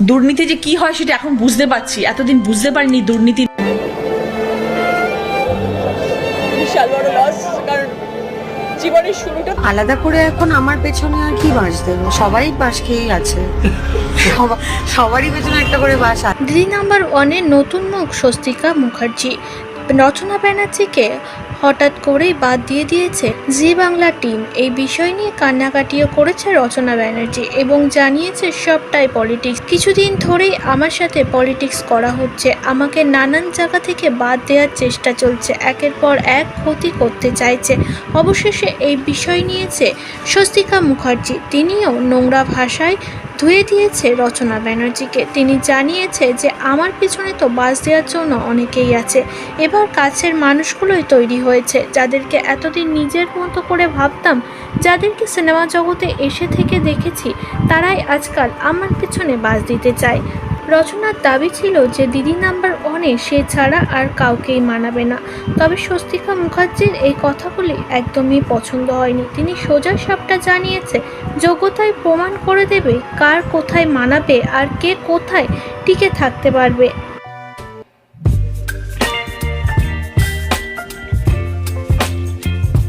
দুর্নীতি যে কি হয় সেটা এখন বুঝতে পারছি, এতদিন বুঝতে পারিনি দুর্নীতি। বিশাল বড় লস, কারণ জীবনের শুরুটা আলাদা করে এখন আমার পেছনে আর কি বাঁশ দেবে, সবাই বাঁশ খেয়েই আছে, সবারই পেছনে একটা করে বাঁশ আছে। দিদি নাম্বার 1-এর নতুন মুখ স্বস্তিকা মুখার্জি। রচনা ব্যানার্জিকে হঠাৎ করেই বাদ দিয়ে দিয়েছে জি বাংলা টিম। এই বিষয় নিয়ে কান্নাকাটিও করেছে রচনা ব্যানার্জি এবং জানিয়েছে সবটাই পলিটিক্স। কিছুদিন ধরেই আমার সাথে পলিটিক্স করা হচ্ছে, আমাকে নানান জায়গা থেকে বাদ দেওয়ার চেষ্টা চলছে, একের পর এক ক্ষতি করতে চাইছে। অবশেষে এই বিষয় নিয়েছে স্বস্তিকা মুখার্জি। তিনিও নোংরা ভাষায় ধুয়ে দিয়েছে রচনা ব্যানার্জিকে। তিনি জানিয়েছে যে আমার পিছনে তো বাস দেওয়ার জন্য অনেকেই আছে, এবার কাছের মানুষগুলোই তৈরি হয়েছে, যাদেরকে এতদিন নিজের মতো করে ভাবতাম, যাদেরকে সিনেমা জগতে এসে থেকে দেখেছি, তারাই আজকাল আমার পিছনে বাস দিতে চায়। রচনার দাবি ছিল যে দিদি নাম্বার 1-এ সে ছাড়া আর কাউকেই মানাবে না। তবে স্বস্তিকা মুখার্জির এই কথাগুলি একদমই পছন্দ হয়নি। তিনি সোজা সাপটা জানিয়েছে যোগ্যতায় প্রমাণ করে দেবে কার কোথায় মানাবে আর কে কোথায় টিকে থাকতে পারবে।